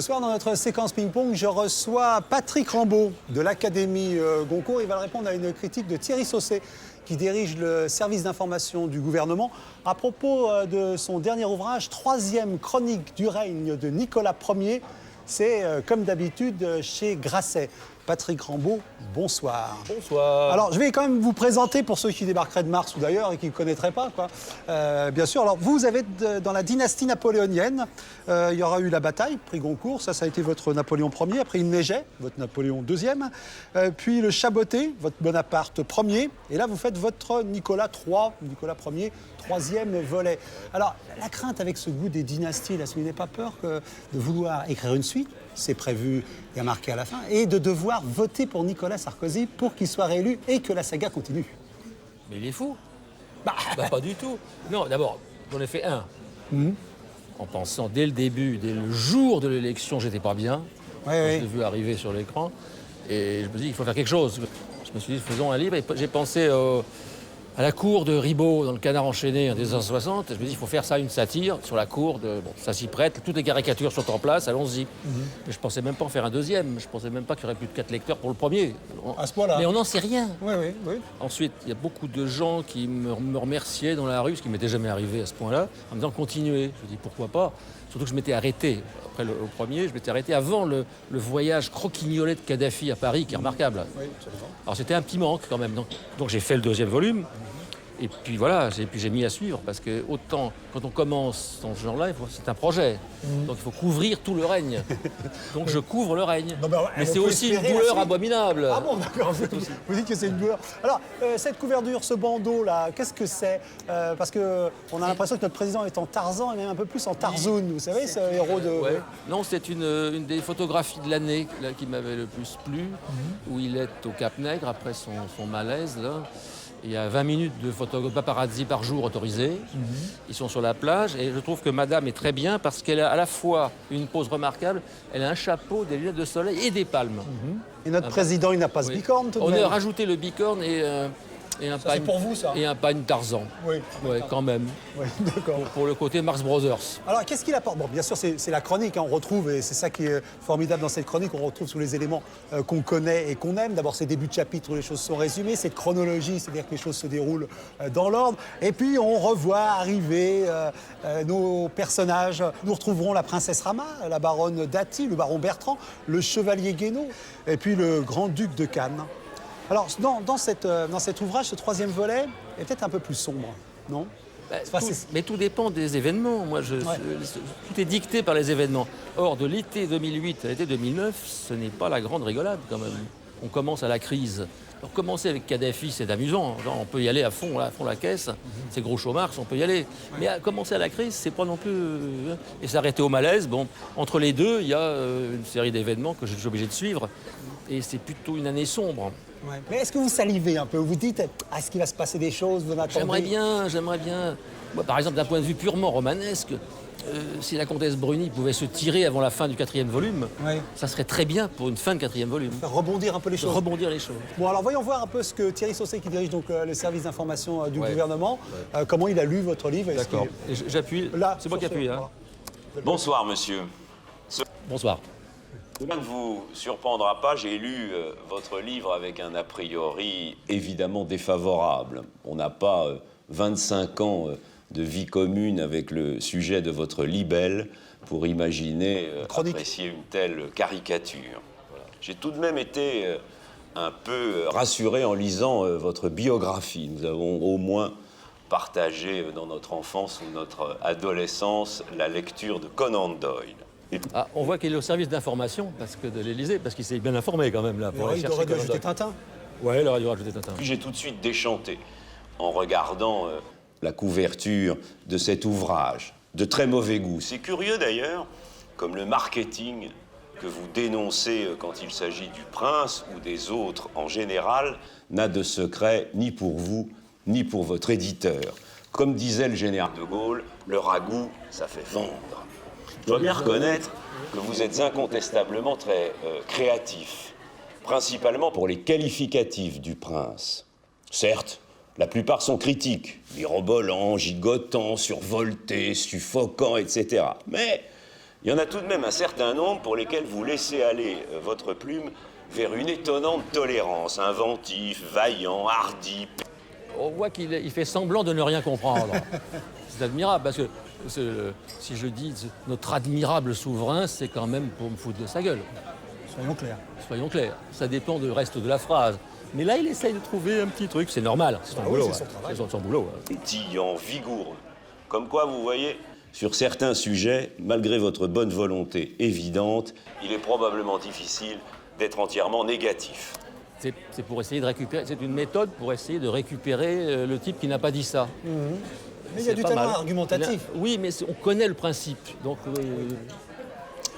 Ce soir, dans notre séquence ping-pong, je reçois Patrick Rambaud de l'Académie Goncourt. Il va répondre à une critique de Thierry Saucet, qui dirige le service d'information du gouvernement, à propos de son dernier ouvrage, troisième chronique du règne de Nicolas Ier. C'est, comme d'habitude, chez Grasset. Patrick Rambaud, bonsoir. Bonsoir. Alors, je vais quand même vous présenter pour ceux qui débarqueraient de Mars ou d'ailleurs et qui ne connaîtraient pas, quoi. Bien sûr, alors vous avez dans la dynastie napoléonienne, il y aura eu la bataille, prix Goncourt, ça a été votre Napoléon Ier. Après, il neigeait, votre Napoléon II. Puis le Chaboté, votre Bonaparte Ier. Et là, vous faites votre Nicolas Ier, troisième volet. Alors, la crainte avec ce goût des dynasties, là, si vous n'avez pas peur de vouloir écrire une suite, c'est prévu et marqué à la fin, et de devoir voter pour Nicolas Sarkozy pour qu'il soit réélu et que la saga continue. Mais il est fou. Bah, pas du tout. Non, d'abord, j'en ai fait un. En pensant dès le début, dès le jour de l'élection, j'étais pas bien. Oui. Je l'ai vu arriver sur l'écran. Et je me dis, il faut faire quelque chose. Je me suis dit, faisons un livre. Et j'ai pensé à la cour de Ribot, dans le Canard enchaîné en 1960. Je me dis, il faut faire ça, une satire sur la cour. Bon, ça s'y prête, toutes les caricatures sont en place, allons-y. Mais je pensais même pas en faire un deuxième. Je pensais même pas qu'il y aurait plus de 4 lecteurs pour le premier. À ce point-là. Mais on n'en sait rien. Oui. Ensuite, il y a beaucoup de gens qui me remerciaient dans la rue, ce qui m'était jamais arrivé à ce point-là, en me disant continuez. Je dis pourquoi pas. Surtout que je m'étais arrêté. Après le premier, je m'étais arrêté avant le voyage croquignolet de Kadhafi à Paris, qui est remarquable. Oui, absolument. Alors c'était un petit manque quand même. Donc j'ai fait le deuxième volume. Et puis voilà, j'ai mis à suivre, parce que autant, quand on commence dans ce genre-là, c'est un projet. Donc il faut couvrir tout le règne. Donc je couvre le règne. Non, mais c'est aussi une douleur abominable. Ah bon, d'accord, vous dites que c'est une douleur. Alors, cette couverture, ce bandeau-là, qu'est-ce que c'est parce qu'on a l'impression que notre président est en Tarzan, et même un peu plus en Tarzoun, vous savez, ce héros de... Ouais. Non, c'est une des photographies de l'année qui m'avait le plus plu, où il est au Cap-Nègre, après son malaise, là. Il y a 20 minutes de paparazzi par jour autorisés. Ils sont sur la plage et je trouve que madame est très bien parce qu'elle a à la fois une pose remarquable, elle a un chapeau, des lunettes de soleil et des palmes. Et notre président, il n'a pas ce bicorne, tout de même. On a rajouté le bicorne et un Ça, c'est pour vous, ça. Et un pagne Tarzan. Oui. Ouais, quand même. Oui, d'accord. Pour le côté Marx Brothers. Alors, qu'est-ce qu'il apporte? Bon, bien sûr, c'est la chronique, hein, on retrouve, et c'est ça qui est formidable dans cette chronique, on retrouve tous les éléments qu'on connaît et qu'on aime. D'abord, ces débuts de chapitre où les choses sont résumées, cette chronologie, c'est-à-dire que les choses se déroulent dans l'ordre. Et puis, on revoit arriver nos personnages. Nous retrouverons la princesse Rama, la baronne Dati, le baron Bertrand, le chevalier Guénaud, et puis le grand-duc de Cannes. Alors, dans cet ouvrage, ce troisième volet est peut-être un peu plus sombre, non? Mais tout dépend des événements. Tout est dicté par les événements. Or, de l'été 2008 à l'été 2009, ce n'est pas la grande rigolade, quand même. On commence à la crise. Alors, commencer avec Kadhafi, c'est amusant. Genre, on peut y aller à fond la caisse. C'est gros show Marx, on peut y aller. Mais commencer à la crise, c'est pas non plus... Et s'arrêter au malaise, bon, entre les deux, il y a une série d'événements que je suis obligé de suivre. Et c'est plutôt une année sombre. Ouais. Mais est-ce que vous salivez un peu? Vous dites, est-ce qu'il va se passer des choses? Vous J'aimerais bien. Moi, par exemple, d'un point de vue purement romanesque, si la comtesse Bruni pouvait se tirer avant la fin du 4e volume, ça serait très bien pour une fin de 4e volume. Faire rebondir un peu les choses. Rebondir les choses. Bon, alors voyons voir un peu ce que Thierry Saucet, qui dirige donc le service d'information du gouvernement, comment il a lu votre livre. D'accord. J'appuie. Là, c'est moi qui appuie. Hein. Bonsoir, monsieur. Bonsoir. Cela ne vous surprendra pas, j'ai lu votre livre avec un a priori évidemment défavorable. On n'a pas 25 ans de vie commune avec le sujet de votre libelle pour imaginer apprécier une telle caricature. Voilà. J'ai tout de même été un peu rassuré en lisant votre biographie. Nous avons au moins partagé dans notre enfance ou notre adolescence la lecture de Conan Doyle. Ah, on voit qu'il est au service d'information de l'Élysée, parce qu'il s'est bien informé quand même là. Il aurait dû ajouter Tintin. Oui, il aurait dû rajouter Tintin. Puis j'ai tout de suite déchanté en regardant la couverture de cet ouvrage, de très mauvais goût. C'est curieux d'ailleurs, comme le marketing que vous dénoncez quand il s'agit du prince ou des autres en général n'a de secret ni pour vous, ni pour votre éditeur. Comme disait le général de Gaulle, le ragoût, ça fait vendre. Je dois bien reconnaître que vous êtes incontestablement très créatif, principalement pour les qualificatifs du prince. Certes, la plupart sont critiques, mirobolants, gigotants, survoltés, suffocants, etc. Mais il y en a tout de même un certain nombre pour lesquels vous laissez aller votre plume vers une étonnante tolérance, inventif, vaillant, hardi. On voit qu'il fait semblant de ne rien comprendre. C'est admirable, parce que si je dis notre admirable souverain, c'est quand même pour me foutre de sa gueule. Soyons clairs. Soyons clairs, ça dépend du reste de la phrase. Mais là, il essaye de trouver un petit truc, c'est normal, c'est son boulot. oui, c'est son travail. C'est son boulot. Pétillant, vigoureux. Comme quoi, vous voyez, sur certains sujets, malgré votre bonne volonté évidente, il est probablement difficile d'être entièrement négatif. C'est pour essayer de récupérer, c'est une méthode pour essayer de récupérer le type qui n'a pas dit ça. Mais il y a du talent argumentatif. Oui, mais on connaît le principe. Donc,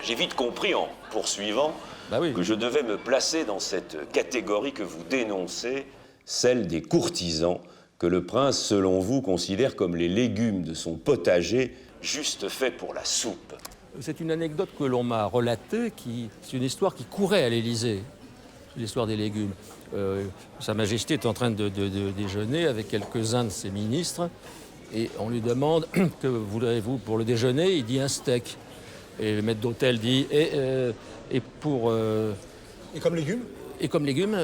J'ai vite compris, en poursuivant, bah oui. que je devais me placer dans cette catégorie que vous dénoncez, celle des courtisans, que le prince, selon vous, considère comme les légumes de son potager, juste faits pour la soupe. C'est une anecdote que l'on m'a relatée, c'est une histoire qui courait à l'Élysée, l'histoire des légumes. Sa Majesté est en train de déjeuner avec quelques-uns de ses ministres, et on lui demande « Que voudrez-vous pour le déjeuner ?» Il dit « un steak ». Et le maître d'hôtel dit « Et pour… Et comme légumes ? Et comme légumes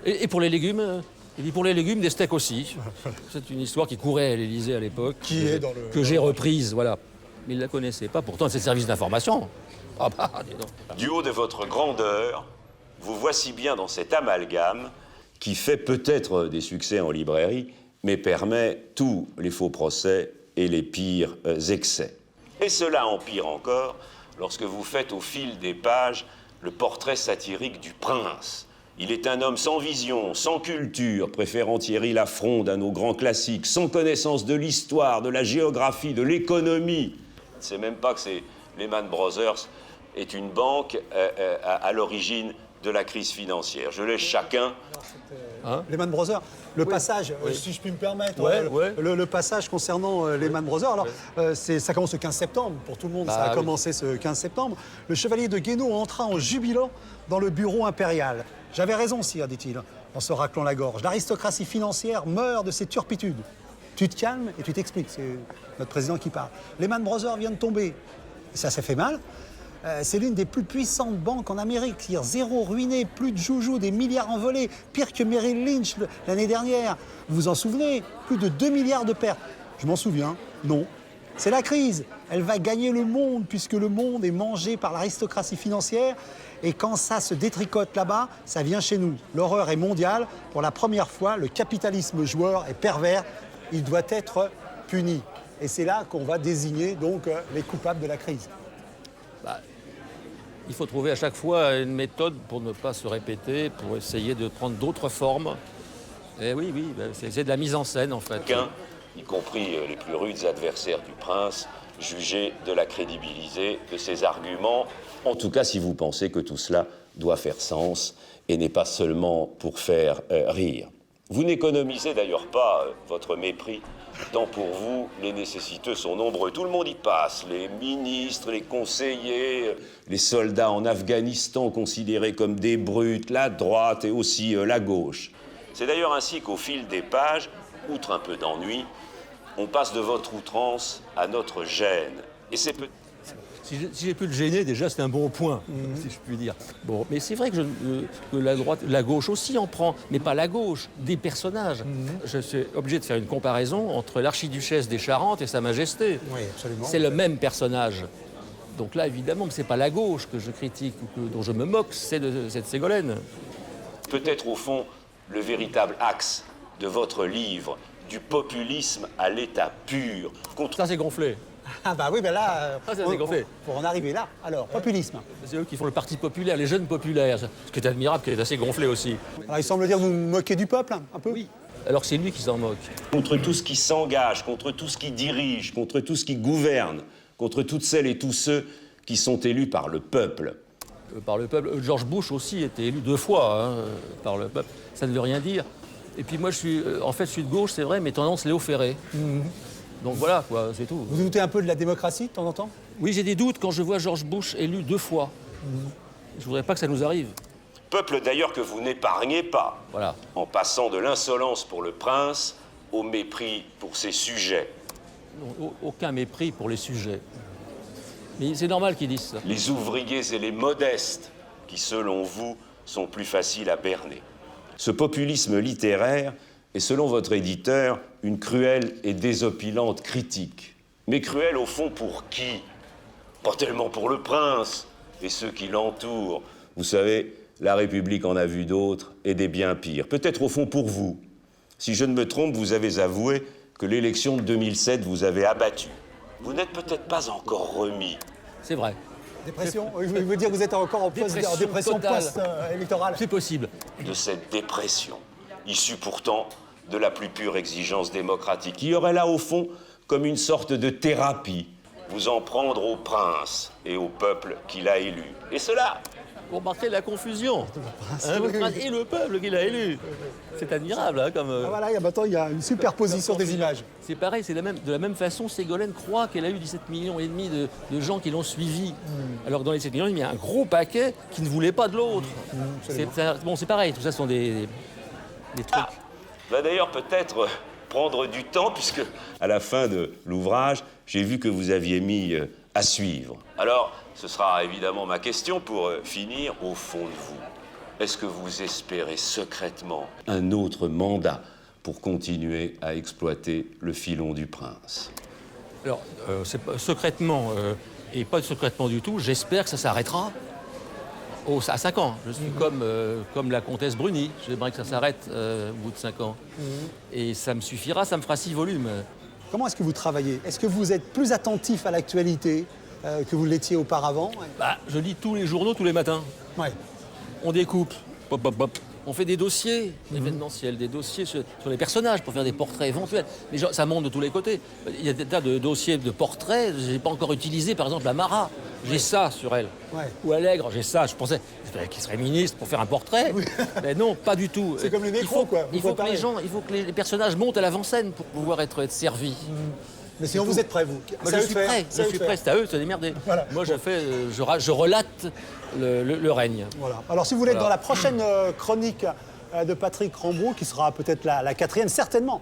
et pour les légumes il dit pour les légumes, des steaks aussi. C'est une histoire qui courait à l'Élysée à l'époque. Que j'ai reprise, voilà. Mais il ne la connaissait pas, pourtant c'est le service d'information. Ah bah, dis donc. Du haut de votre grandeur, vous voici bien dans cet amalgame qui fait peut-être des succès en librairie, mais permet tous les faux procès et les pires excès. Et cela empire encore lorsque vous faites au fil des pages le portrait satirique du prince. Il est un homme sans vision, sans culture, préférant Thierry Lafronde à nos grands classiques, sans connaissance de l'histoire, de la géographie, de l'économie. C'est même pas que Lehman Brothers est une banque à l'origine de la crise financière. Je laisse chacun. Lehman Brothers, le passage, si je puis me permettre, Ouais. Le passage concernant Lehman Brothers, alors ça commence le 15 septembre, pour tout le monde, ça a commencé ce 15 septembre. Le chevalier de Guénaud entra en jubilant dans le bureau impérial. J'avais raison, sire, dit-il, en se raclant la gorge. L'aristocratie financière meurt de ses turpitudes. Tu te calmes et tu t'expliques, c'est notre président qui parle. Lehman Brothers vient de tomber. Ça fait mal. C'est l'une des plus puissantes banques en Amérique. C'est-à-dire zéro ruiné, plus de joujoux, des milliards envolés, pire que Merrill Lynch l'année dernière. Vous vous en souvenez? Plus de 2 milliards de pertes. Je m'en souviens, non. C'est la crise. Elle va gagner le monde puisque le monde est mangé par l'aristocratie financière. Et quand ça se détricote là-bas, ça vient chez nous. L'horreur est mondiale. Pour la première fois, le capitalisme joueur est pervers. Il doit être puni. Et c'est là qu'on va désigner donc les coupables de la crise. Il faut trouver à chaque fois une méthode pour ne pas se répéter, pour essayer de prendre d'autres formes. Et oui, c'est de la mise en scène en fait. Chacun, y compris les plus rudes adversaires du prince, juger de la crédibilité de ses arguments. En tout cas, si vous pensez que tout cela doit faire sens et n'est pas seulement pour faire rire. Vous n'économisez d'ailleurs pas votre mépris, tant pour vous, les nécessiteux sont nombreux. Tout le monde y passe, les ministres, les conseillers, les soldats en Afghanistan considérés comme des brutes, la droite et aussi la gauche. C'est d'ailleurs ainsi qu'au fil des pages, outre un peu d'ennui, on passe de votre outrance à notre gêne. Et c'est peut... Si j'ai pu le gêner, déjà, c'est un bon point, si je puis dire. Bon, mais c'est vrai que la droite, la gauche aussi en prend, mais pas la gauche, des personnages. Je suis obligé de faire une comparaison entre l'archiduchesse des Charentes et Sa Majesté. Oui, absolument. C'est le même personnage. Donc là, évidemment, ce n'est pas la gauche que je critique ou dont je me moque, c'est de cette Ségolène. Peut-être, au fond, le véritable axe de votre livre, du populisme à l'état pur. Ça, c'est gonflé. Ah bah oui, ben là, Ça, c'est gonflé. pour en arriver là. Alors, populisme. C'est eux qui font le parti populaire, les jeunes populaires. Ce qui est admirable, qui est assez gonflé aussi. Alors, il semble dire que vous vous moquez du peuple, un peu. Oui. Alors que c'est lui qui s'en moque. Contre tout ce qui s'engage, contre tout ce qui dirige, contre tout ce qui gouverne, contre toutes celles et tous ceux qui sont élus par le peuple. Par le peuple. George Bush aussi était élu 2 fois par le peuple. Ça ne veut rien dire. Et puis moi, je suis de gauche, c'est vrai, mais tendance Léo Ferré. Donc voilà, quoi, c'est tout. Vous doutez un peu de la démocratie de temps en temps? Oui, j'ai des doutes quand je vois George Bush élu 2 fois. Je voudrais pas que ça nous arrive. Peuple d'ailleurs que vous n'épargnez pas, Voilà. en passant de l'insolence pour le prince au mépris pour ses sujets. Aucun mépris pour les sujets. Mais c'est normal qu'ils disent ça. Les ouvriers et les modestes qui, selon vous, sont plus faciles à berner. Ce populisme littéraire est, selon votre éditeur, une cruelle et désopilante critique. Mais cruelle, au fond, pour qui? Pas tellement pour le prince et ceux qui l'entourent. Vous savez, la République en a vu d'autres et des bien pires. Peut-être, au fond, pour vous. Si je ne me trompe, vous avez avoué que l'élection de 2007 vous avait abattu. Vous n'êtes peut-être pas encore remis. C'est vrai. Dépression? Il veut dire que vous êtes encore en dépression totale. post-électorale. C'est possible. De cette dépression, issue pourtant de la plus pure exigence démocratique, qui aurait là, au fond, comme une sorte de thérapie, vous en prendre au prince et au peuple qu'il a élu. Et cela, Pour marquer la confusion. Hein, le prince et le peuple qu'il a élu. C'est admirable, hein, comme... Ah, voilà, maintenant, il y a une superposition des images. C'est pareil, c'est de la même façon, Ségolène croit qu'elle a eu 17,5 millions de gens qui l'ont suivi. Alors que dans les 17 millions, il y a un gros paquet qui ne voulait pas de l'autre. C'est pareil, tout ça sont des trucs. va d'ailleurs peut-être prendre du temps, puisque à la fin de l'ouvrage, j'ai vu que vous aviez mis à suivre. Alors, ce sera évidemment ma question pour finir au fond de vous. Est-ce que vous espérez secrètement un autre mandat pour continuer à exploiter le filon du prince? Alors, c'est pas, secrètement, et pas secrètement du tout, j'espère que ça s'arrêtera à 5 ans. Je suis comme la comtesse Bruni. J'aimerais que ça s'arrête au bout de 5 ans. Et ça me suffira, ça me fera 6 volumes. Comment est-ce que vous travaillez? Est-ce que vous êtes plus attentif à l'actualité que vous l'étiez auparavant? Bah, je lis tous les journaux tous les matins. Ouais. On découpe. Pop, pop, pop. On fait des dossiers événementiels, des dossiers sur les personnages pour faire des portraits éventuels. Les gens, ça monte de tous les côtés. Il y a des tas de dossiers de portraits. Je n'ai pas encore utilisé, par exemple, la Marat. J'ai ça sur elle. Ouais. Ou Allègre, j'ai ça. Je pensais qu'il serait ministre pour faire un portrait. Oui. Mais non, pas du tout. C'est comme les nécros, quoi. Il faut que les personnages montent à l'avant-scène pour pouvoir être servis. Mais sinon, vous êtes prêt, vous? Moi, je suis prêt. C'est à eux de se démerder. Voilà. Moi, je relate le règne. Voilà. Alors, si vous voulez être dans la prochaine chronique de Patrick Rambaud, qui sera peut-être la 4e, certainement.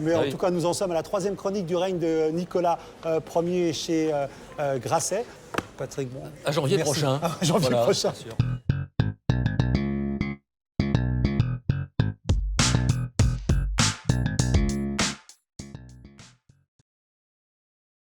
Mais en tout cas, nous en sommes à la 3e chronique du règne de Nicolas Ier chez Grasset. Patrick, bon. À janvier prochain. À janvier prochain. Bien sûr.